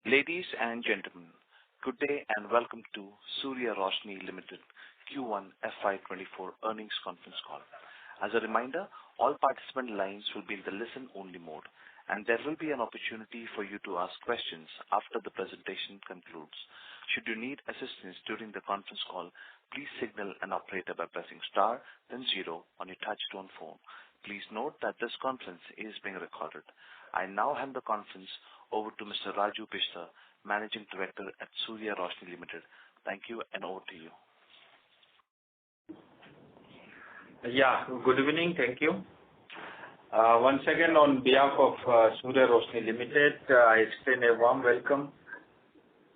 Ladies and gentlemen, good day and welcome to Surya Roshni Limited Q1 FY24 earnings conference call. As a reminder, all participant lines will be in the listen-only mode, and there will be an opportunity for you to ask questions after the presentation concludes. Should you need assistance during the conference call, please signal an operator by pressing star, then 0 on your touch-tone phone. Please note that this conference is being recorded. I now hand the conference over to Mr. Raju Pishta, Managing Director at Surya Roshni Limited. Thank you, and over to you. Yeah, good evening. Thank you. Once again, on behalf of Surya Roshni Limited, I extend a warm welcome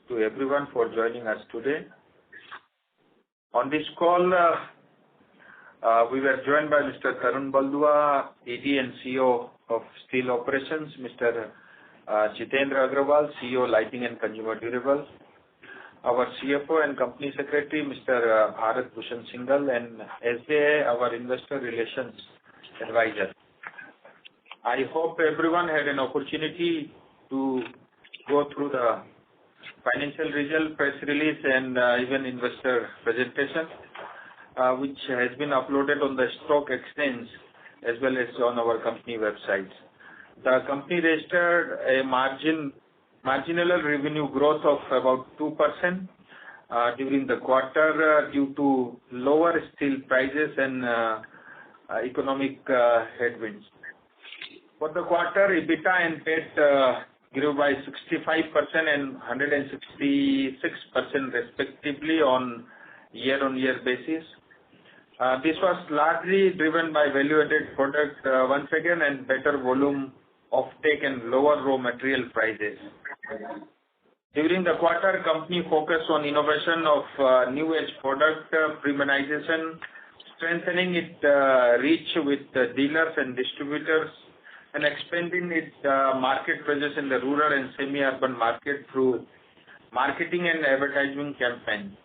to everyone for joining us today. On this call, we were joined by Mr. Tarun Baldua, ED and CEO of Steel Operations, Mr. Jitendra Agrawal, CEO Lighting and Consumer Durables, our CFO and Company Secretary, Mr. Bharat Bhushan Singhal, and SJA, our Investor Relations Advisor. I hope everyone had an opportunity to go through the financial result, press release, and even investor presentation, which has been uploaded on the stock exchange as well as on our company website. The company registered a marginal revenue growth of about 2% during the quarter due to lower steel prices and economic headwinds. For the quarter, EBITDA and PAT grew by 65% and 166% respectively on year-on-year basis. This was largely driven by value-added product once again and better volume offtake and lower raw material prices. During the quarter, company focused on innovation of new age product premiumization, strengthening its reach with dealers and distributors, and expanding its market presence in the rural and semi-urban market through marketing and advertising campaigns.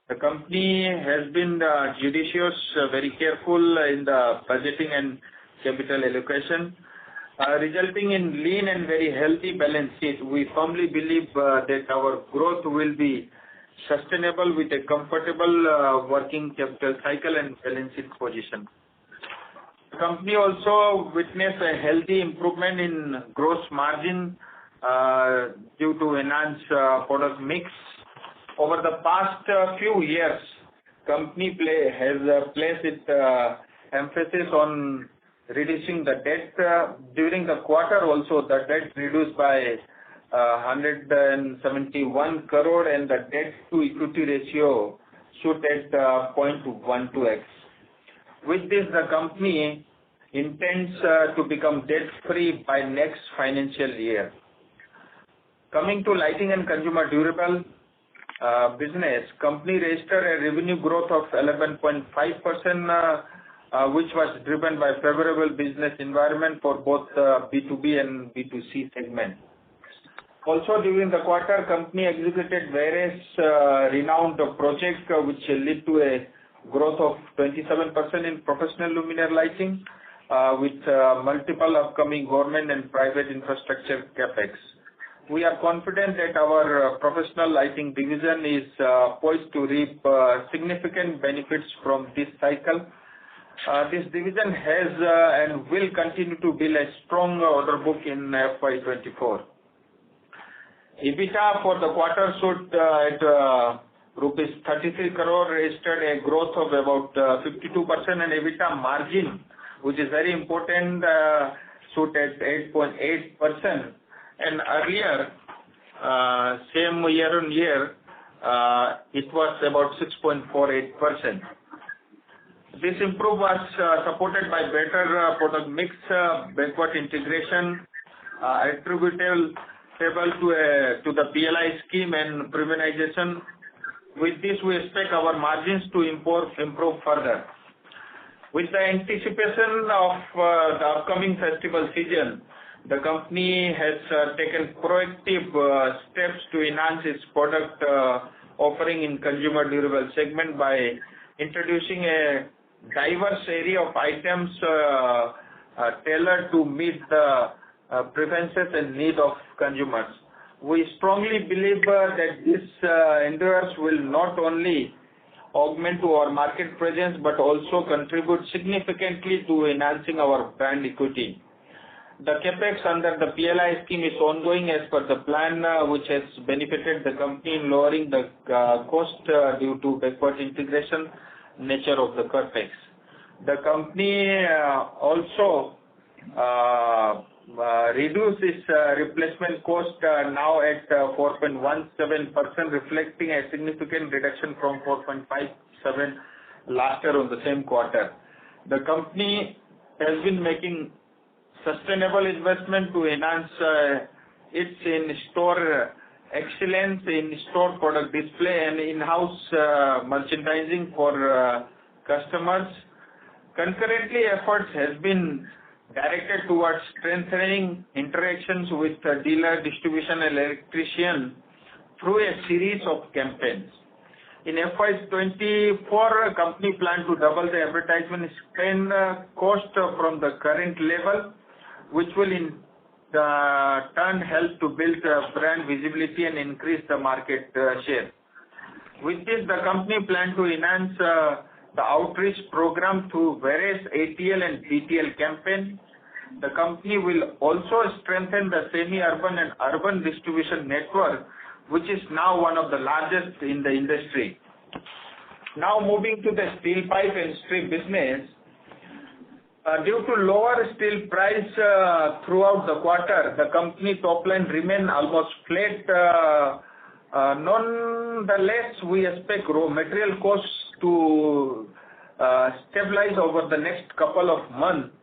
The company has been judicious, very careful in the budgeting and capital allocation, resulting in lean and very healthy balance sheet. We firmly believe that our growth will be sustainable with a comfortable working capital cycle and balance sheet position. The company also witnessed a healthy improvement in gross margin due to enhanced product mix. Over the past few years, company has placed its emphasis on reducing the debt. During the quarter also, the debt reduced by 171 crore and the debt to equity ratio stood at 0.12x. With this, the company intends to become debt-free by next financial year. Coming to lighting and consumer durable business, company registered a revenue growth of 11.5%, which was driven by favorable business environment for both B2B and B2C segment. Also during the quarter, company executed various renowned projects which led to a growth of 27% in professional luminaire lighting with multiple upcoming government and private infrastructure capex. We are confident that our professional lighting division is poised to reap significant benefits from this cycle. This division has and will continue to build a strong order book in FY24. EBITDA for the quarter stood at rupees 33 crore, registered a growth of about 52%, and EBITDA margin, which is very important, stood at 8.8%. And earlier, same year on year, it was about 6.48%. This improvement was supported by better product mix, backward integration, attributable to the PLI scheme and premiumization. With this, we expect our margins to improve further. With the anticipation of the upcoming festival season, the company has taken proactive steps to enhance its product offering in consumer durable segment by introducing a diverse area of items tailored to meet the preferences and need of consumers. We strongly believe that these endeavors will not only augment to our market presence but also contribute significantly to enhancing our brand equity. The capex under the PLI scheme is ongoing as per the plan, which has benefited the company in lowering the cost due to backward integration nature of the capex. The company also reduced its replacement cost now at 4.17%, reflecting a significant reduction from 4.57 last year on the same quarter. The company has been making sustainable investment to enhance its in-store excellence, in-store product display and in-house merchandising for customers. Concurrently, efforts has been directed towards strengthening interactions with dealer, distribution and electrician through a series of campaigns. In FY24, company plan to double the advertisement spend cost from the current level, which will in turn help to build brand visibility and increase the market share. With this, the company plan to enhance the outreach program through various ATL and BTL campaign. The company will also strengthen the semi-urban and urban distribution network, which is now one of the largest in the industry. Now moving to the steel pipe and strip business. Due to lower steel price throughout the quarter, the company top line remained almost flat. Nonetheless, we expect raw material costs to stabilize over the next couple of months.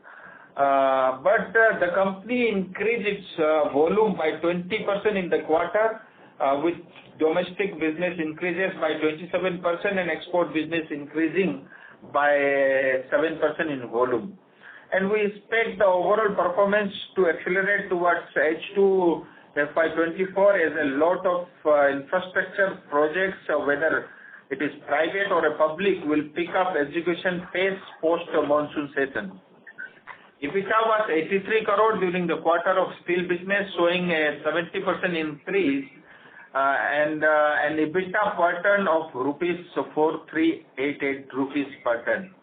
But the company increased its volume by 20% in the quarter, with domestic business increases by 27% and export business increasing by 7% in volume. And we expect the overall performance to accelerate towards H2 FY24 as a lot of infrastructure projects, whether it is private or a public, will pick up execution pace post monsoon season. EBITDA was 83 crore during the quarter of steel business, showing a 70% increase and an EBITDA per ton of rupees 4,388 rupees per ton.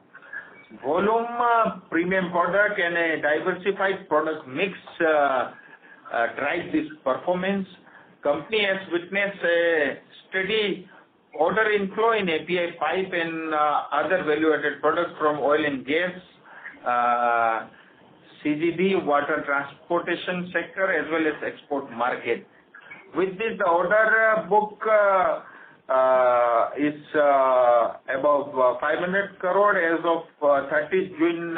Volume, premium product and a diversified product mix drive this performance. Company has witnessed a steady order inflow in API pipe and other value-added products from oil and gas, CGD, water transportation sector as well as export market. With this, the order book is above 500 crore as of 30 June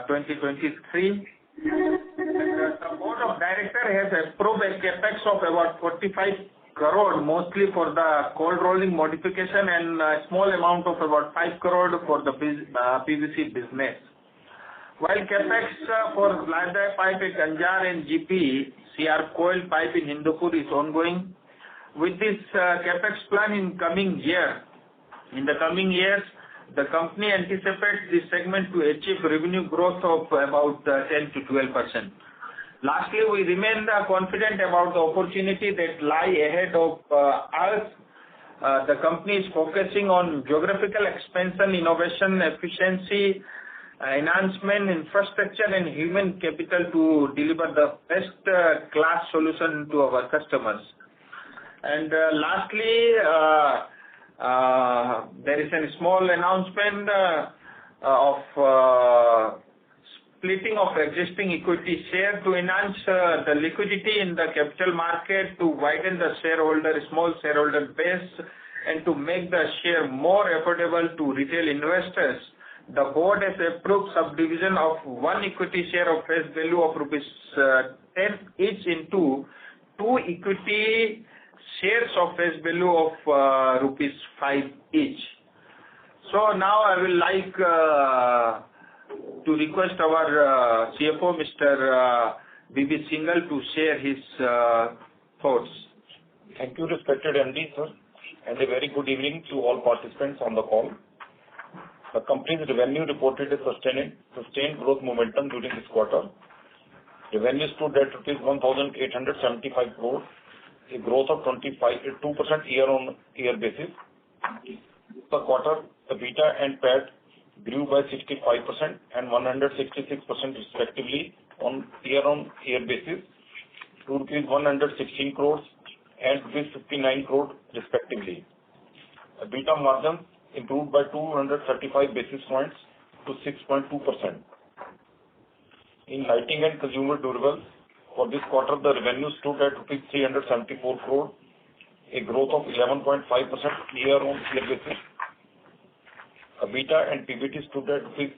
2023. The board of directors has approved a capex of about 45 crore, mostly for the cold rolling modification and a small amount of about 5 crore for the PVC business. While capex for flat pipe at Anjar and GP, CR coil pipe in Hindupur is ongoing. With this capex plan in the coming years, the company anticipates this segment to achieve revenue growth of about 10 to 12%. Lastly, we remain confident about the opportunity that lie ahead of us. The company is focusing on geographical expansion, innovation, efficiency, enhancement, infrastructure and human capital to deliver the best class solution to our customers. And lastly, there is a small announcement of splitting of existing equity share to enhance the liquidity in the capital market, to widen the small shareholder base and to make the share more affordable to retail investors. The board has approved subdivision of one equity share of face value of rupees 10 each into two equity shares of face value of rupees 5 each. So now I will like to request our CFO, Mr. B.B. Singhal, to share his thoughts. Thank you, respected MD, sir, and a very good evening to all participants on the call. The company's revenue reported a sustained growth momentum during this quarter. Revenue stood at rupees 1,875 crore, a growth of 2% year-on-year basis. The quarter, EBITDA and PAT grew by 65% and 166% respectively on year-on-year basis to rupees 116 crores and rupees 59 crore respectively. EBITDA margin improved by 235 basis points to 6.2%. In lighting and consumer durables, for this quarter, the revenue stood at rupees 374 crore, a growth of 11.5% year-on-year basis. EBITDA and PBT stood at rupees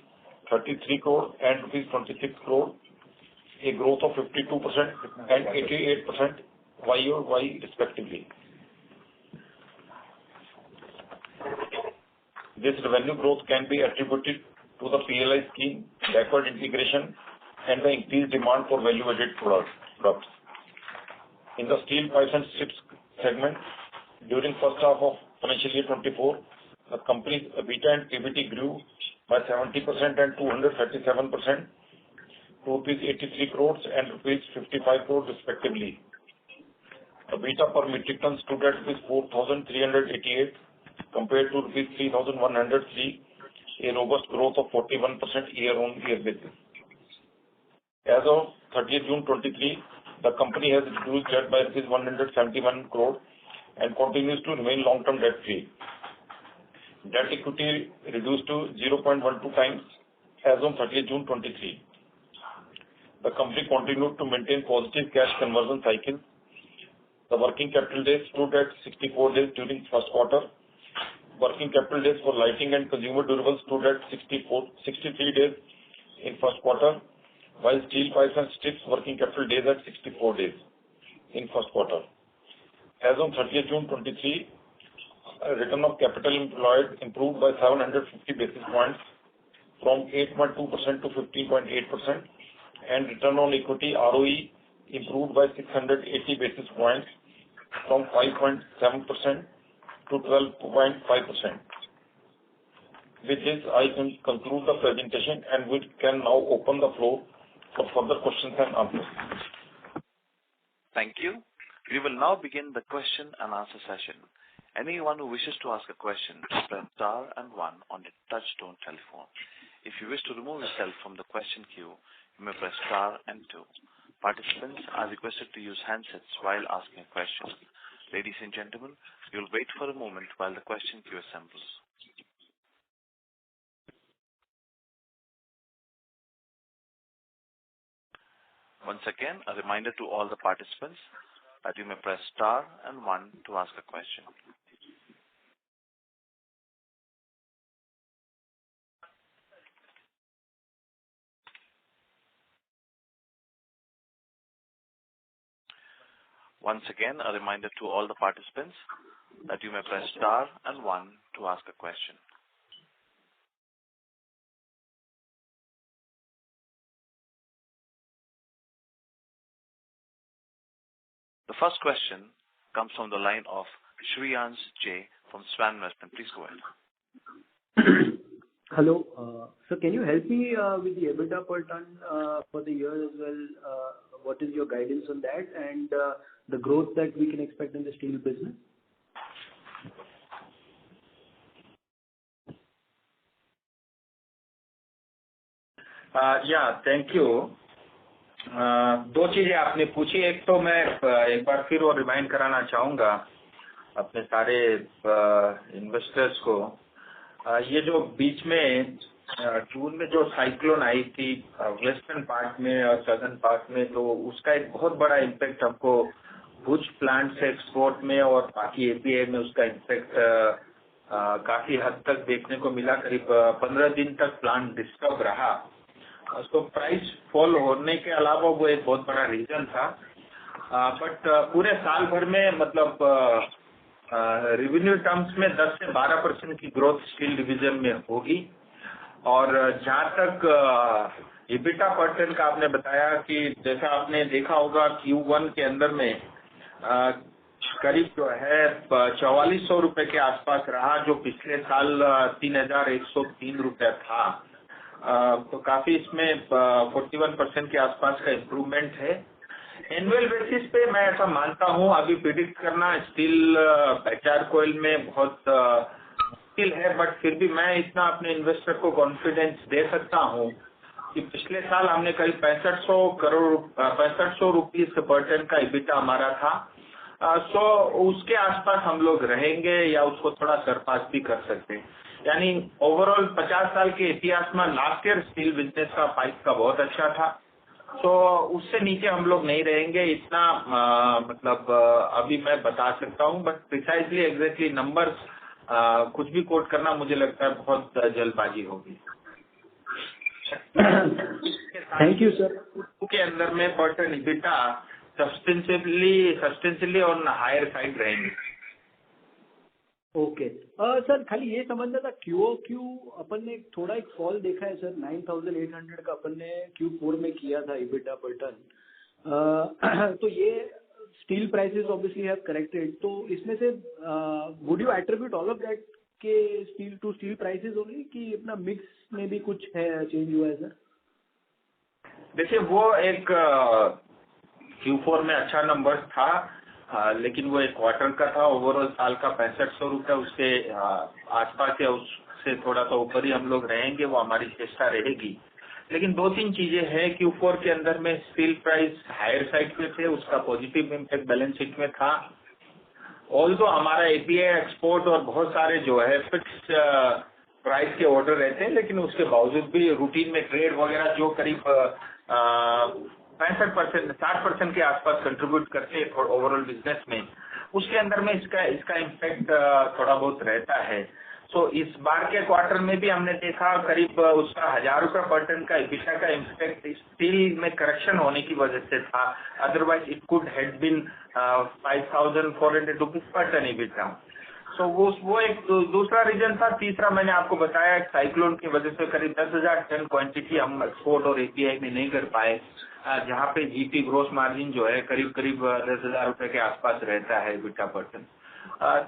33 crore and rupees 26 crore, a growth of 52% and 88% YoY respectively. This revenue growth can be attributed to the PLI scheme, backward integration, and the increased demand for value-added products. In the steel pipes and strips segment, during first half of financial year 24, the company's EBITDA and PBT grew by 70% and 237% to rupees 83 crores and rupees 55 crores respectively. EBITDA per metric ton stood at rupees 4,388 compared to rupees 3,103, a robust growth of 41% year-on-year basis. As of 30th June 23, the company has reduced debt by rupees 171 crore and continues to remain long-term debt-free. Debt equity reduced to 0.12 times as on 30th June 23. The company continued to maintain positive cash conversion cycle. The working capital days stood at 64 days during first quarter. Working capital days for lighting and consumer durables stood at 63 days in first quarter, while steel pipes and strips working capital days at 64 days in first quarter. As on 30th June 23, return of capital employed improved by 750 basis points from 8.2% to 15.8%, and return on equity ROE improved by 680 basis points from 5.7% to 12.5%. With this, I can conclude the presentation and we can now open the floor for further questions and answers. Thank you. We will now begin the question and answer session. Anyone who wishes to ask a question, press star and one on the touch-tone telephone. If you wish to remove yourself from the question queue, you may press star and two. Participants are requested to use handsets while asking a question. Ladies and gentlemen, we will wait for a moment while the question queue assembles. Once again, a reminder to all the participants that you may press star and one to ask a question. Once again, a reminder to all the participants that you may press star and one to ask a question. The first question comes from the line of Surya J from Swan Investment. Please go ahead. Hello. So can you help me with the EBITDA per ton for the year as well? What is your guidance on that and the growth that we can expect in the steel business? Yeah, thank you. दो चीजें आपने पूछी. एक तो मैं एक बार फिर वो रिमाइंड कराना चाहूँगा अपने सारे इन्वेस्टर्स को. ये जो बीच में जून में जो साइक्लोन आई थी वेस्टर्न पार्ट में और सदर्न पार्ट में, तो उसका एक बहुत बड़ा इम्पैक्ट हमको भुज प्लांट से एक्सपोर्ट में और बाकी एपीआई में उसका इम्पैक्ट काफी हद तक देखने को मिला. करीब 15 दिन तक प्लांट डिस्टर्ब रहा. उसको प्राइस फॉल होने के अलावा वो एक बहुत बड़ा रीजन था. बट पूरे साल भर में मतलब रेवेन्यू टर्म्स में 10 से 12% की ग्रोथ स्टील डिवीजन में होगी. और जहाँ तक EBITDA पर टन का आपने बताया कि जैसा आपने देखा होगा Q1 के अंदर में करीब जो है 4400 रुपए के आसपास रहा, जो पिछले साल 3103 रुपए था. तो काफी इसमें 41% के आसपास का इम्प्रूवमेंट है. एनुअल बेसिस पे मैं ऐसा मानता हूँ, अभी प्रिडिक्ट करना स्टील HR कोयल में बहुत मुश्किल है, बट फिर भी मैं इतना अपने इन्वेस्टर को कॉन्फिडेंस दे सकता हूँ कि पिछले साल हमने करीब 6500 रुपीज पर टन का EBITDA हमारा था। सो उसके आसपास हम लोग रहेंगे या उसको थोड़ा सरपास भी कर सकते हैं। यानी ओवरऑल 50 साल के इतिहास में लास्ट ईयर स्टील बिजनेस का पाइप का बहुत अच्छा था। तो उससे नीचे हम लोग नहीं रहेंगे इतना, मतलब अभी मैं बता सकता हूँ, बट प्रिसाइजली एग्जैक्टली नंबर्स कुछ भी कोट करना मुझे लगता है बहुत जल्दबाजी होगी। Thank you sir. के अंदर में per ton EBITDA substantially on higher side रहेंगे। ओके सर, खाली ये समझना था, QOQ अपन ने थोड़ा एक फॉल देखा है सर, 9,800 का अपन ने Q4 में किया था EBITDA पर टन। तो ये steel prices obviously have corrected, तो इसमें से would you attribute all of that के स्टील प्राइसेस ओनली, कि अपना मिक्स में भी कुछ है चेंज हुआ है सर? देखिए वो एक Q4 में अच्छा नंबर था, लेकिन वो एक क्वार्टर का था। ओवरऑल साल का 6500 रुपये, उसके आसपास या उससे थोड़ा सा ऊपर ही हम लोग रहेंगे, वो हमारी चेष्टा रहेगी। लेकिन 2-3 चीजें हैं। Q4 के अंदर में स्टील प्राइस हायर साइड पे थे, उसका पॉजिटिव इम्पैक्ट बैलेंस शीट में था। ऑल्दो हमारा API एक्सपोर्ट और बहुत सारे जो है फिक्स प्राइस के ऑर्डर रहते हैं, लेकिन उसके बावजूद भी रूटीन में ट्रेड वगैरह जो करीब 65%, 60% के आसपास कंट्रीब्यूट करते हैं ओवरऑल बिजनेस में, उसके अंदर में इसका इम्पैक्ट थोड़ा बहुत रहता है। सो इस बार के क्वार्टर में भी हमने देखा करीब उसका 1000 रुपये पर टन का EBITDA का इम्पैक्ट स्टील में करेक्शन होने की वजह से था। Otherwise it could had been 5400 rupees per ton EBITDA। So वो एक दूसरा रीजन था। तीसरा मैंने आपको बताया, साइक्लोन की वजह से करीब 10,000 टन क्वांटिटी हम एक्सपोर्ट और API में नहीं कर पाए, जहाँ पे GP ग्रोस मार्जिन जो है करीब 10,000 रुपए के आसपास रहता है EBITDA पर टन।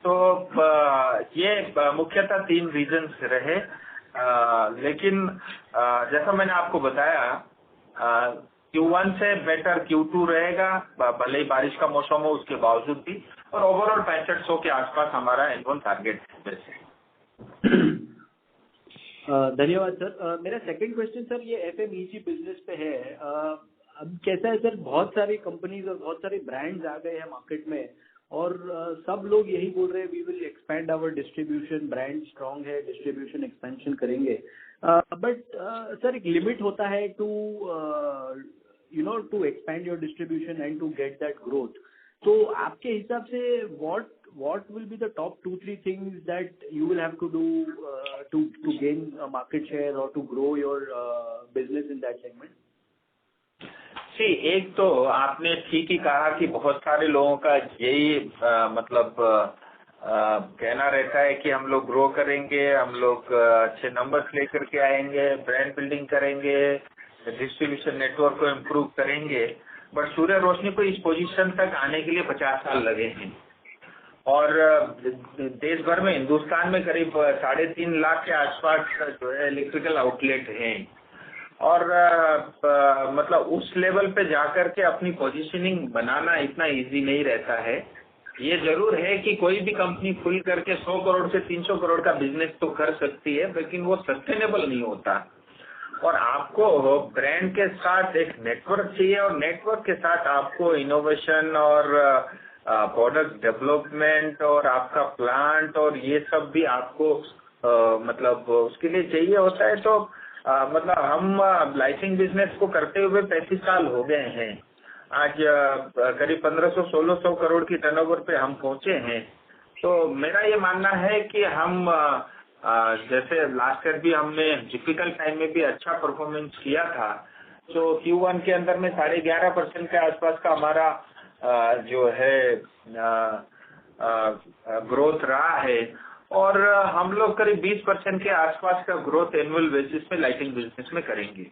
तो ये मुख्यतः 3 रीजन्स रहे। लेकिन जैसा मैंने आपको बताया, Q1 से बेटर Q2 रहेगा, भले ही बारिश का मौसम हो उसके बावजूद भी, और ओवरऑल 6500 के आसपास हमारा एनुअल टारगेट है। धन्यवाद सर। मेरा सेकंड क्वेश्चन सर ये FMEG बिजनेस पे है। अब कैसा है सर, बहुत सारी कंपनीज और बहुत सारे ब्रांड्स आ गए हैं मार्केट में, और सब लोग यही बोल रहे हैं we will expand our distribution, brand strong है, डिस्ट्रीब्यूशन एक्सपेंशन करेंगे। बट सर एक लिमिट होता है to to expand your distribution and to get that growth. तो आपके हिसाब से what will be the top 2-3 things that you will have to do to gain market share or to grow your business in that segment? एक तो आपने ठीक ही कहा कि बहुत सारे लोगों का यही मतलब कहना रहता है कि हम लोग ग्रो करेंगे, हम लोग अच्छे नंबर्स लेकर के आएंगे, ब्रांड बिल्डिंग करेंगे, डिस्ट्रीब्यूशन नेटवर्क को इम्प्रूव करेंगे। बट सूर्य रोशनी को इस पोजीशन तक आने के लिए 50 साल लगे हैं, और देश भर में, हिंदुस्तान में करीब 3.5 लाख के आसपास जो है इलेक्ट्रिकल आउटलेट हैं, और मतलब उस लेवल पे जाकर के अपनी पोजीशनिंग बनाना इतना इजी नहीं रहता है। ये जरूर है कि कोई भी कंपनी खुल करके 100 करोड़ से 300 करोड़ का बिजनेस तो कर सकती है, लेकिन वो सस्टेनेबल नहीं होता। और आपको ब्रांड के साथ एक नेटवर्क चाहिए, और नेटवर्क के साथ आपको इनोवेशन और प्रोडक्ट डेवलपमेंट और आपका प्लांट और ये सब भी आपको मतलब उसके लिए चाहिए होता है। तो मतलब हम लाइटिंग बिजनेस को करते हुए 35 साल हो गए हैं। आज करीब 1500-1600 करोड़ की टर्नओवर पे हम पहुंचे हैं। तो मेरा ये मानना है कि हम जैसे लास्ट ईयर भी हमने डिफिकल्ट टाइम में भी अच्छा परफॉर्मेंस किया था, तो Q1 के अंदर में 11.5% के आसपास का हमारा जो है ग्रोथ रहा है, और हम लोग करीब 20% के आसपास का ग्रोथ एनुअल बेसिस पे लाइटिंग बिजनेस में करेंगे।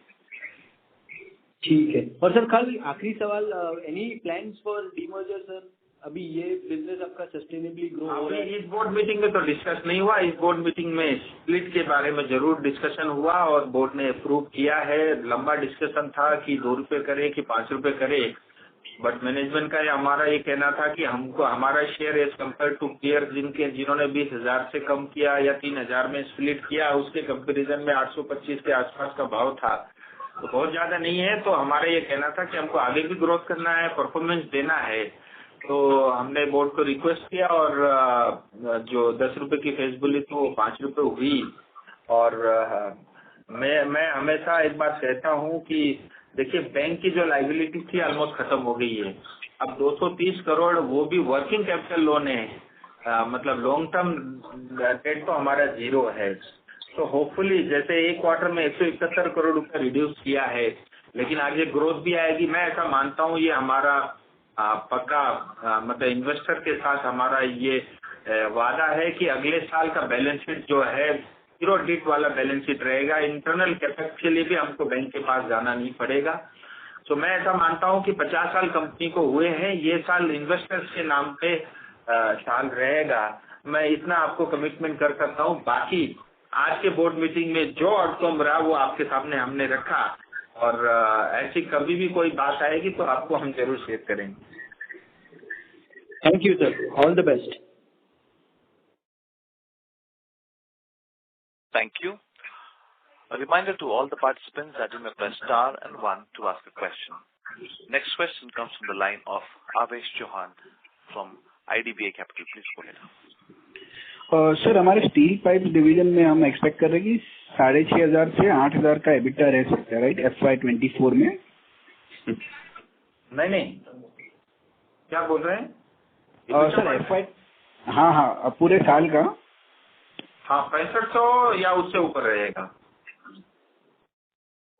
ठीक है। और सर खाली आखिरी सवाल, any plans for demerger sir? अभी ये बिजनेस आपका सस्टेनेबली ग्रो हो रहा है? इस बोर्ड मीटिंग में तो डिस्कस नहीं हुआ। इस बोर्ड मीटिंग में स्प्लिट के बारे में जरूर डिस्कशन हुआ, और बोर्ड ने अप्रूव किया है। लंबा डिस्कशन था कि 2 रुपए करे कि 5 रुपए करे, बट मैनेजमेंट का हमारा ये कहना था कि हमको हमारा share as compared to peer जिन्होंने 20,000 से कम किया या 3,000 में स्प्लिट किया, उसके कंपैरिजन में 825 के आसपास का भाव था, तो बहुत ज्यादा नहीं है। तो हमारा ये कहना था कि हमको आगे भी ग्रोथ करना है, परफॉर्मेंस देना है। तो हमने बोर्ड को रिक्वेस्ट किया और जो 10 रुपए की फेस वैल्यू थी वो 5 रुपए हुई। और मैं हमेशा एक बात कहता हूँ कि देखिए, बैंक की जो लाइबिलिटी थी ऑलमोस्ट खत्म हो गई है। अब 230 करोड़ वो भी वर्किंग कैपिटल लोन है, मतलब लॉन्ग टर्म डेट तो हमारा 0 है। तो होपफुली जैसे एक क्वार्टर में 171 करोड़ रुपए रिड्यूस किया है, लेकिन आगे ग्रोथ भी आएगी। मैं ऐसा मानता हूँ ये हमारा पक्का मतलब इन्वेस्टर के साथ हमारा ये वादा है कि अगले साल का बैलेंस शीट जो है 0 डिट वाला बैलेंस शीट रहेगा। इंटरनल कैपेक्स के लिए भी हमको बैंक के पास जाना नहीं पड़ेगा। तो मैं ऐसा मानता हूँ कि 50 साल कंपनी को हुए हैं, ये साल इन्वेस्टर्स के नाम पे साल रहेगा। मैं इतना आपको कमिटमेंट कर सकता हूँ। बाकी आज के बोर्ड मीटिंग में जो आउटकम रहा वो आपके सामने हमने रखा, और ऐसी कभी भी कोई बात आएगी तो आपको हम जरूर शेयर करेंगे। Thank you sir, all the best. Thank you. A reminder to all the participants that you may press star and 1 to ask a question. Next question comes from the line of Avesh Chauhan from IDBI Capital. Please go ahead. Sir, हमारे steel pipe division में हम expect कर रहे हैं कि 6,500 से 8,000 का EBITDA रह सकता है, राइट, FY24 में? नहीं, क्या बोल रहे हैं? सर हाँ, पूरे साल का? हाँ, 6500 या उससे ऊपर रहेगा।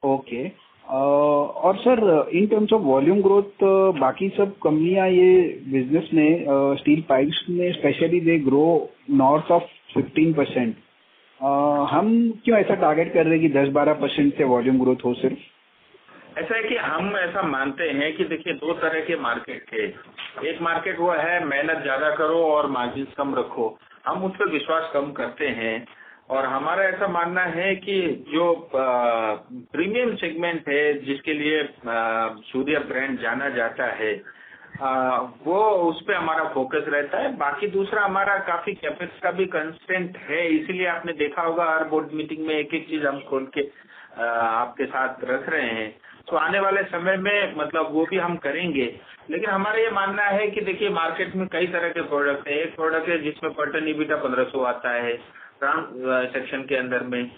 ओके। और sir, in terms of volume growth, बाकी सब कंपनियां ये बिजनेस में स्टील पाइप्स में specially they grow north of 15%। हम क्यों ऐसा टारगेट कर रहे हैं कि 10-12% से वॉल्यूम ग्रोथ हो? सिर्फ ऐसा है कि हम ऐसा मानते हैं कि देखिए, 2 तरह के मार्केट थे। एक मार्केट वो है मेहनत ज्यादा करो और मार्जिन कम रखो, हम उस पर विश्वास कम करते हैं। और हमारा ऐसा मानना है कि जो प्रीमियम सेगमेंट है, जिसके लिए सूर्या ब्रांड जाना जाता है, वो उस पे हमारा फोकस रहता है। बाकी दूसरा, हमारा काफी कैपेक्स का भी कंस्ट्रेंट है, इसीलिए आपने देखा होगा हर बोर्ड मीटिंग में एक चीज हम खोल के आपके साथ रख रहे हैं। तो आने वाले समय में मतलब वो भी हम करेंगे। लेकिन हमारा ये मानना है कि देखिए, मार्केट में कई तरह के प्रोडक्ट है। एक प्रोडक्ट है जिसमें पर्टन ईबिटा 1500 आता है राउंड सेक्शन के अंदर में,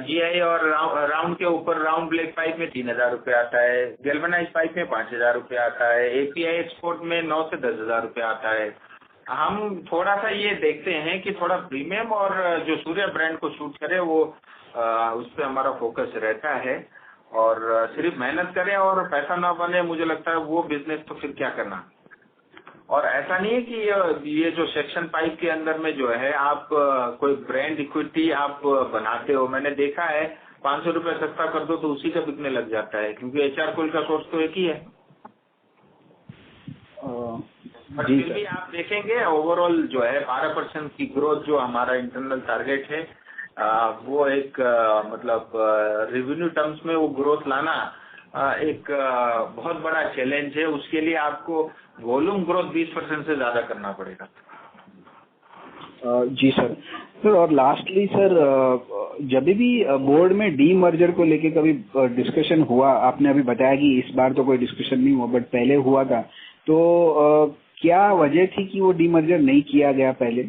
जीआई और राउंड के ऊपर राउंड ब्लैक पाइप में 3,000 रुपये आता है, गैल्वेनाइज पाइप में 5,000 रुपये आता है, एपीआई एक्सपोर्ट में 9 से 10,000 रुपये आता है। हम थोड़ा सा ये देखते हैं कि थोड़ा प्रीमियम और जो सूर्या ब्रांड को शूट करे वो उस पर हमारा फोकस रहता है। और सिर्फ मेहनत करें और पैसा ना बने, मुझे लगता है वो बिजनेस तो फिर क्या करना। और ऐसा नहीं है कि ये जो सेक्शन पाइप के अंदर में जो है आप कोई ब्रांड इक्विटी आप बनाते हो। मैंने देखा है 500 रुपये सस्ता कर दो तो उसी का बिकने लग जाता है, क्योंकि एचआर कोल का सोर्स तो एक ही है। पर फिर भी आप देखेंगे ओवरऑल जो है 12% की ग्रोथ जो हमारा इंटरनल टारगेट है, वो एक मतलब रेवेन्यू टर्म्स में वो ग्रोथ लाना एक बहुत बड़ा चैलेंज है। उसके लिए आपको वॉल्यूम ग्रोथ 20% से ज्यादा करना पड़ेगा। जी सर। और लास्टली सर, जब भी बोर्ड में डी मर्जर को लेके कभी डिस्कशन हुआ, आपने अभी बताया कि इस बार तो कोई डिस्कशन नहीं हुआ, बट पहले हुआ था, तो क्या वजह थी कि वो डी मर्जर नहीं किया गया? पहले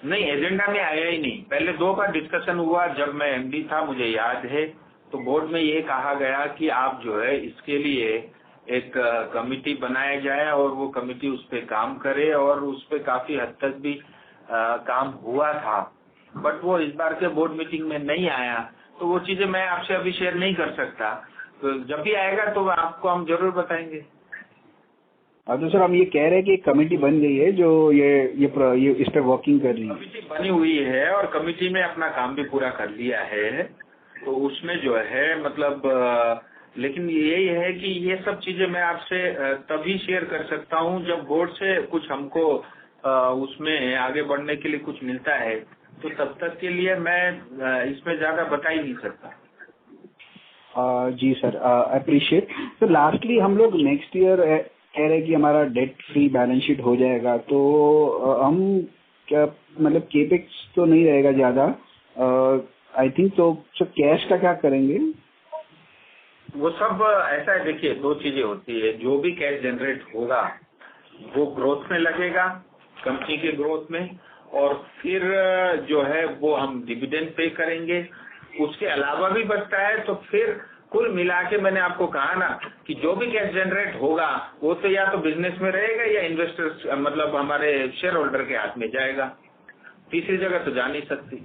नहीं, एजेंडा में आया ही नहीं। पहले 2 बार डिस्कशन हुआ, जब मैं एमडी था, मुझे याद है। तो बोर्ड में ये कहा गया कि आप जो है इसके लिए एक कमिटी बनाया जाए और वो कमिटी उस पर काम करे, और उस पर काफी हद तक भी काम हुआ था। बट वो इस बार के बोर्ड मीटिंग में नहीं आया, तो वो चीजें मैं आपसे अभी शेयर नहीं कर सकता। तो जब भी आएगा तो आपको हम जरूर बताएंगे। तो सर, हम ये कह रहे हैं कि एक कमेटी बन गई है जो ये इस पे वर्किंग कर रही है। कमेटी बनी हुई है और कमेटी में अपना काम भी पूरा कर लिया है। तो उसमें जो है मतलब लेकिन यही है कि ये सब चीजें मैं आपसे तभी शेयर कर सकता हूँ जब बोर्ड से कुछ हमको उसमें आगे बढ़ने के लिए कुछ मिलता है। तो तब तक के लिए मैं इसमें ज्यादा बता ही नहीं सकता। जी सर, अप्रिशिएट। तो लास्टली हम लोग नेक्स्ट ईयर कह रहे हैं कि हमारा डेट फ्री बैलेंस शीट हो जाएगा, तो हम क्या मतलब केपेक्स तो नहीं रहेगा ज्यादा आई थिंक, तो कैश का क्या करेंगे? वो सब ऐसा है, देखिए दो चीजें होती है, जो भी कैश जनरेट होगा वो ग्रोथ में लगेगा, कंपनी के ग्रोथ में, और फिर जो है वो हम डिविडेंड पे करेंगे। उसके अलावा भी बचता है, तो फिर कुल मिला के मैंने आपको कहा ना कि जो भी कैश जनरेट होगा वो तो या तो बिजनेस में रहेगा या इन्वेस्टर्स मतलब हमारे शेयर होल्डर के हाथ में जाएगा, तीसरी जगह तो जा नहीं सकती।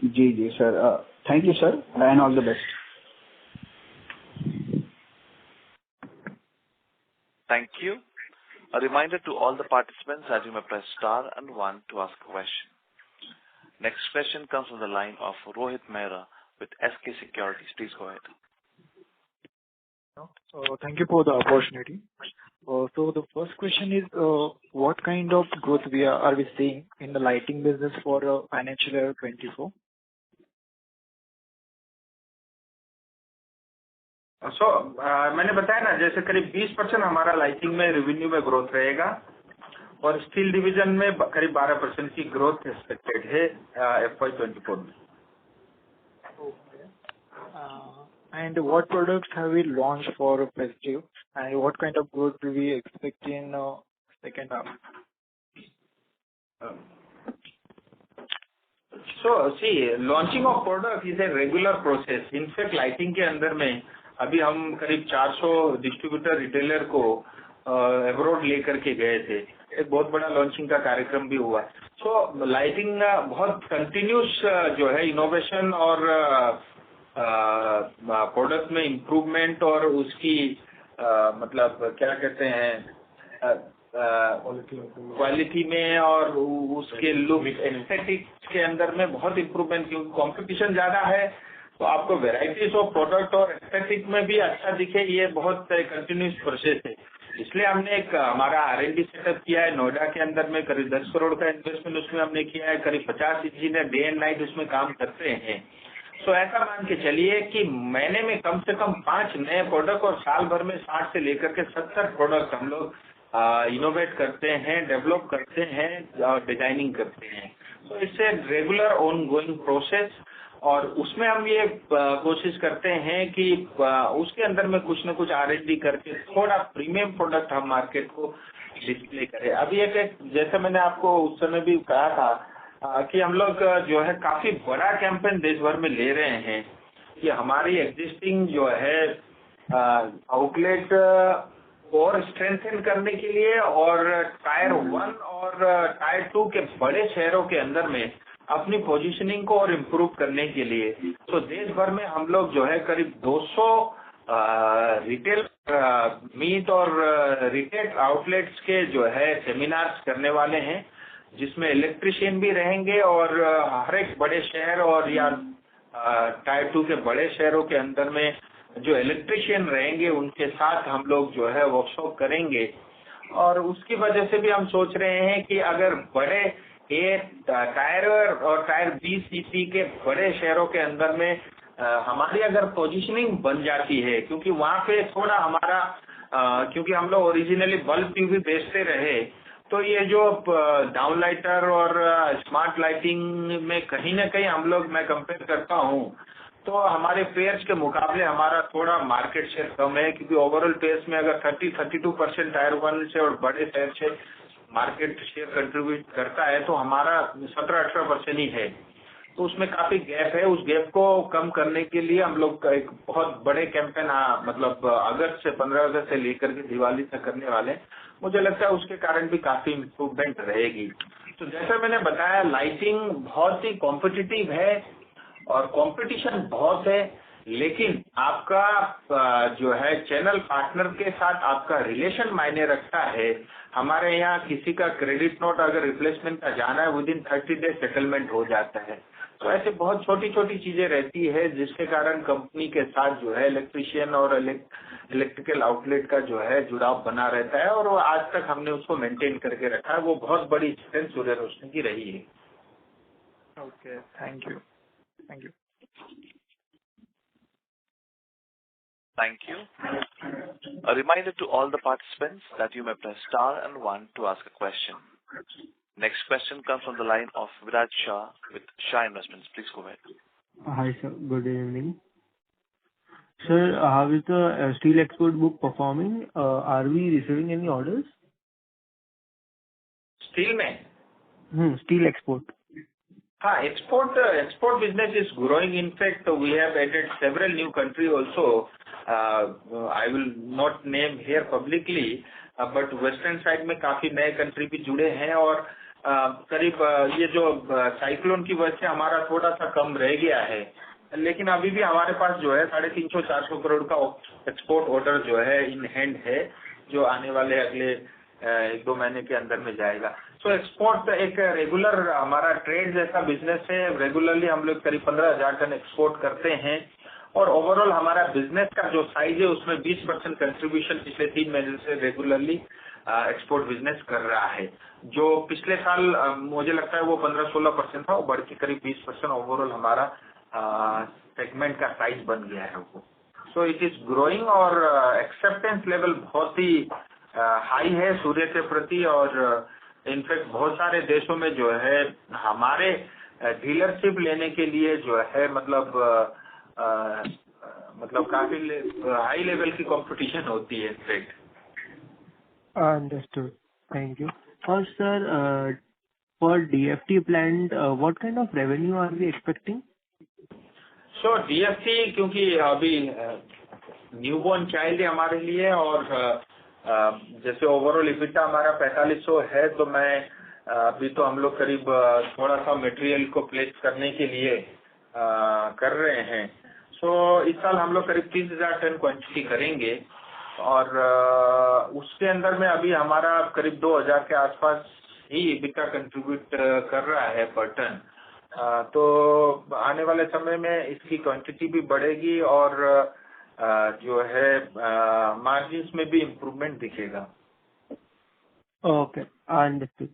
जी जी sir, thank you sir and all the best. Thank you. A reminder to all the participants that you may press star and one to ask a question. Next question comes from the line of Rohit Mehra with SK Securities. Please go ahead. Thank you for the opportunity. So the first question is, what kind of growth are we seeing in the lighting business for financial year 24? मैंने बताया ना, जैसे करीब 20% हमारा lighting में revenue में growth रहेगा और स्टील डिवीजन में करीब 12% की ग्रोथ एक्सपेक्टेड है FY24 में। And what products have we launched for festive, and what kind of growth do we expect in second half? So see, launching of product is a regular process. In fact, lighting के अंदर में अभी हम करीब 400 distributor retailer को abroad लेकर के गए थे, एक बहुत बड़ा लॉन्चिंग का कार्यक्रम भी हुआ। सो लाइटिंग बहुत कंटिन्यूस जो है इनोवेशन और प्रोडक्ट में इम्प्रूवमेंट और उसकी मतलब क्या कहते हैं क्वालिटी में और उसके लुक एस्थेटिक्स के अंदर में बहुत इम्प्रूवमेंट, क्योंकि कंपटीशन ज्यादा है तो आपको वेराइटीज ऑफ प्रोडक्ट और एस्थेटिक में भी अच्छा दिखे, ये बहुत कंटिन्यूस प्रोसेस है। इसलिए हमने एक हमारा R&D सेटअप किया है नोएडा के अंदर में, करीब 10 करोड़ का इन्वेस्टमेंट उसमें हमने किया है, करीब 50 इंजीनियर डे एंड नाइट उसमें काम करते हैं। सो ऐसा मान के चलिए कि महीने में कम से कम 5 नए प्रोडक्ट और साल भर में 60 से लेकर के 70 प्रोडक्ट हम लोग इनोवेट करते हैं, डेवलप करते हैं और डिजाइनिंग करते हैं। तो इससे रेगुलर ऑन गोइंग प्रोसेस, और उसमें हम ये कोशिश करते हैं कि उसके अंदर में कुछ न कुछ R&D करके थोड़ा प्रीमियम प्रोडक्ट हम मार्केट को डिस्प्ले करें। अभी एक जैसे मैंने आपको उस समय भी कहा था कि हम लोग जो है काफी बड़ा कैंपेन देश भर में ले रहे हैं कि हमारी एग्जिस्टिंग जो है आउटलेट और स्ट्रेंथन करने के लिए और टायर 1 और टायर 2 के बड़े शहरों के अंदर में अपनी पोजीशनिंग को और इम्प्रूव करने के लिए। तो देश भर में हम लोग जो है करीब 200 रिटेल मीट और रिटेल आउटलेट्स के जो है सेमिनार्स करने वाले हैं, जिसमें इलेक्ट्रिशियन भी रहेंगे और हर एक बड़े शहर और या टायर 2 के बड़े शहरों के अंदर में जो इलेक्ट्रिशियन रहेंगे उनके साथ हम लोग जो है वर्कशॉप करेंगे। और उसकी वजह से भी हम सोच रहे हैं कि अगर बड़े टायर और टायर बी सी के बड़े शहरों के अंदर में हमारी अगर पोजीशनिंग बन जाती है, क्योंकि वहाँ पे थोड़ा हमारा क्योंकि हम लोग ओरिजिनली बल्ब ट्यूब भी बेचते रहे, तो ये जो डाउन लाइटर और स्मार्ट लाइटिंग में कहीं ना कहीं हम लोग, मैं कंपेयर करता हूँ तो हमारे पेयर्स के मुकाबले हमारा थोड़ा मार्केट शेयर कम है, क्योंकि ओवरऑल पेयर्स में अगर 30-32% टायर 1 से और बड़े शहर से मार्केट शेयर कंट्रीब्यूट करता है तो हमारा 17-18% ही है। तो उसमें काफी गैप है। उस गैप को कम करने के लिए हम लोग एक बहुत बड़े कैंपेन मतलब अगस्त से 15 अगस्त से लेकर के दिवाली तक करने वाले। मुझे लगता है उसके कारण भी काफी इम्प्रूवमेंट रहेगी। तो जैसा मैंने बताया, लाइटिंग बहुत ही कॉम्पिटिटिव है और कंपटीशन बहुत है, लेकिन आपका जो है चैनल पार्टनर के साथ आपका रिलेशन मायने रखता है। हमारे यहाँ किसी का क्रेडिट नोट अगर रिप्लेसमेंट का जाना है, विदिन 30 डेज सेटलमेंट हो जाता है। तो ऐसे बहुत छोटी छोटी चीजें रहती है जिसके कारण कंपनी के साथ जो है इलेक्ट्रिशियन और इलेक्ट्रिकल आउटलेट का जो है जुड़ाव बना रहता है, और वो आज तक हमने उसको मेंटेन करके रखा है। वो बहुत बड़ी स्ट्रेंथ सूर्य रोशनी की रही है। Okay, thank you. Thank you. Thank you. A reminder to all the participants that you may press star and one to ask a question. Next question comes from the line of Viraj Shah with Shah Investments. Please go ahead. Hi, sir. Good evening. Sir, how is the steel export book performing? Are we receiving any orders? Steel mein? Steel export. Export business is growing. In fact, we have added several new countries also. I will not name here publicly, but western side में काफी नए country भी जुड़े हैं और करीब ये जो साइक्लोन की वजह से हमारा थोड़ा सा कम रह गया है, लेकिन अभी भी हमारे पास जो है 350-400 करोड़ का एक्सपोर्ट ऑर्डर जो है इन हैंड है, जो आने वाले अगले 1-2 महीने के अंदर में जाएगा. सो एक्सपोर्ट एक रेगुलर हमारा ट्रेड जैसा बिजनेस है. रेगुलरली हम लोग करीब 15,000 टन एक्सपोर्ट करते हैं और ओवरऑल हमारा बिजनेस का जो साइज है उसमें 20% कंट्रीब्यूशन पिछले 3 महीने से रेगुलरली एक्सपोर्ट बिजनेस कर रहा है. जो पिछले साल मुझे लगता है वो 15-16% था, वो बढ़ के करीब 20% ओवरऑल हमारा सेगमेंट का साइज बन गया है वो. सो इट इज ग्रोइंग और एक्सेप्टेंस लेवल बहुत ही हाई है सूर्य के प्रति और इनफैक्ट बहुत सारे देशों में जो है हमारे डीलरशिप लेने के लिए जो है मतलब काफी हाई लेवल की कंपटीशन होती है in fact. Understood. Thank you. Sir, for DFT plant, what kind of revenue are we expecting? So DFT क्योंकि अभी न्यूबॉर्न चाइल्ड है हमारे लिए और जैसे ओवरऑल इबिटा हमारा 4500 है, तो मैं अभी तो हम लोग करीब थोड़ा सा मटेरियल को प्लेस करने के लिए कर रहे हैं. सो इस साल हम लोग करीब 30,000 टन क्वांटिटी करेंगे और उसके अंदर में अभी हमारा करीब 2,000 के आसपास ही इबिटा कंट्रीब्यूट कर रहा है पर टन. तो आने वाले समय में इसकी क्वांटिटी भी बढ़ेगी और जो है मार्जिन्स में भी इम्प्रूवमेंट दिखेगा. Okay, understood.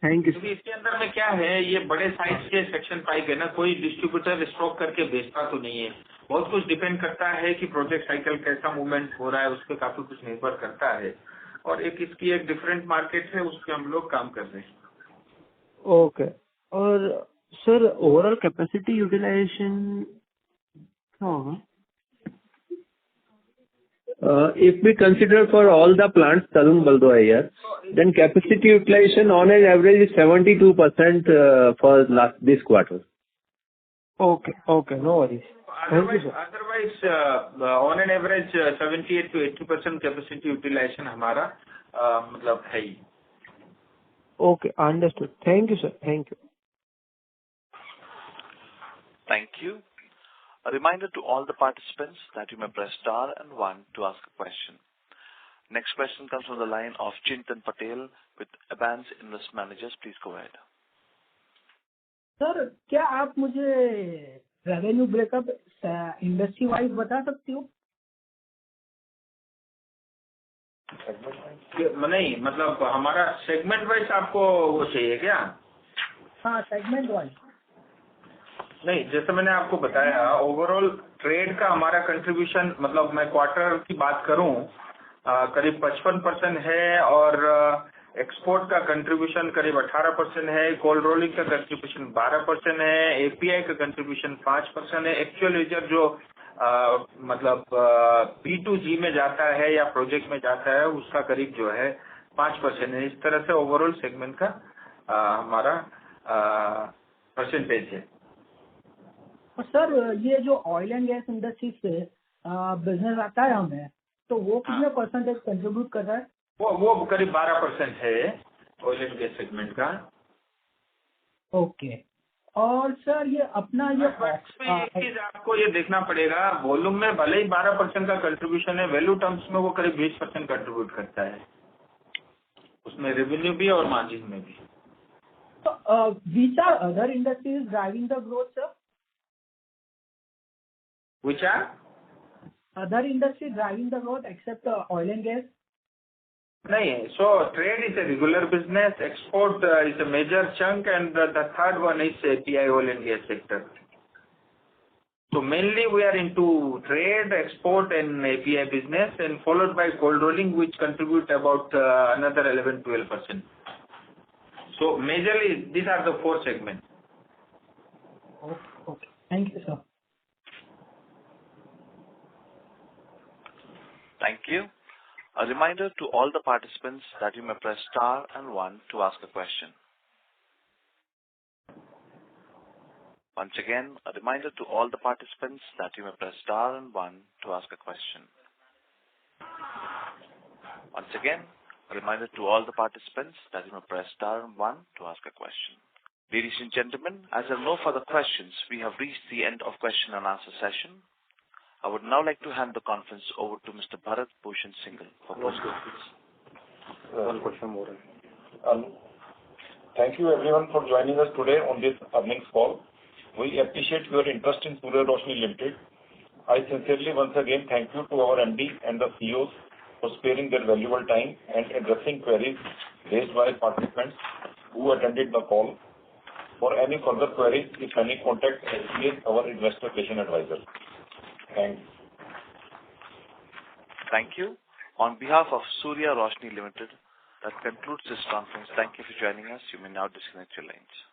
Thank you. क्योंकि इसके अंदर में क्या है, ये बड़े साइज के सेक्शन पाइप है ना, कोई डिस्ट्रीब्यूटर स्टॉक करके बेचता तो नहीं है. बहुत कुछ डिपेंड करता है कि प्रोजेक्ट साइकिल कैसा मूवमेंट हो रहा है, उस पर काफी कुछ निर्भर करता है और इसकी एक डिफरेंट मार्केट है, उस पर हम लोग काम कर रहे हैं. ओके. और सर ओवरऑल कैपेसिटी यूटिलाइजेशन क्या होगा? If we consider for all the plants, Tarun Baldo here, then capacity utilization on an average is 72% for this quarter. Okay, no worries. Otherwise, on an average 78 to 80% capacity utilization हमारा मतलब है ही. Okay, understood. Thank you, sir. Thank you. Thank you. A reminder to all the participants that you may press star and one to ask a question. Next question comes from the line of Chintan Patel with Abans Invest Managers. Please go ahead. Sir, क्या आप मुझे revenue breakup industry wise बता सकते हो? नहीं, मतलब हमारा segment wise आपको वो चाहिए क्या? हाँ, सेगमेंट वाइज. नहीं, जैसे मैंने आपको बताया ओवरऑल ट्रेड का हमारा कंट्रीब्यूशन, मतलब मैं क्वार्टर की बात करूं करीब 55% है और एक्सपोर्ट का कंट्रीब्यूशन करीब 18% है. कोल्ड रोलिंग का कंट्रीब्यूशन 12% है. एपीआई का कंट्रीब्यूशन 5% है. एक्चुअल यूजर जो मतलब B2G में जाता है या प्रोजेक्ट में जाता है उसका करीब जो है 5% है. इस तरह से ओवरऑल सेगमेंट का हमारा परसेंटेज है. सर, ये जो ऑयल एंड गैस इंडस्ट्री से बिजनेस आता है हमें, तो वो कितने परसेंटेज कंट्रीब्यूट कर रहा है? वो करीब 12% है ऑयल एंड गैस सेगमेंट का. ओके. और सर ये अपना ये एक चीज आपको ये देखना पड़ेगा, वॉल्यूम में भले ही 12% का कंट्रीब्यूशन है, वैल्यू टर्म्स में वो करीब 20% कंट्रीब्यूट करता है, उसमें रेवेन्यू भी और मार्जिन में भी. तो which are other industries driving the growth, sir? Which are other industries driving the growth except oil and gas? नहीं, so trade is a regular business, export is a major chunk, and the third one is API oil and gas sector. So mainly we are into trade, export and API business, and followed by cold rolling, which contribute about another 11-12%. So majorly these are the four segments. Okay. Thank you, sir. Thank you. A reminder to all the participants that you may press star and one to ask a question. Once again, a reminder to all the participants that you may press star and one to ask a question. Once again, a reminder to all the participants that you may press star and one to ask a question. Ladies and gentlemen, as there are no further questions, we have reached the end of question and answer session. I would now like to hand the conference over to Mr. Bharat Bhushan Singhal for closing comments. One question more. Thank you everyone for joining us today on this earnings call. We appreciate your interest in Surya Roshni Limited. I sincerely once again thank you to our MD and the CEOs for sparing their valuable time and addressing queries raised by participants who attended the call. For any further queries, if any, contact SGA, our investor relation advisor. Thanks. Thank you. On behalf of Surya Roshni Limited, that concludes this conference. Thank you for joining us. You may now disconnect your lines.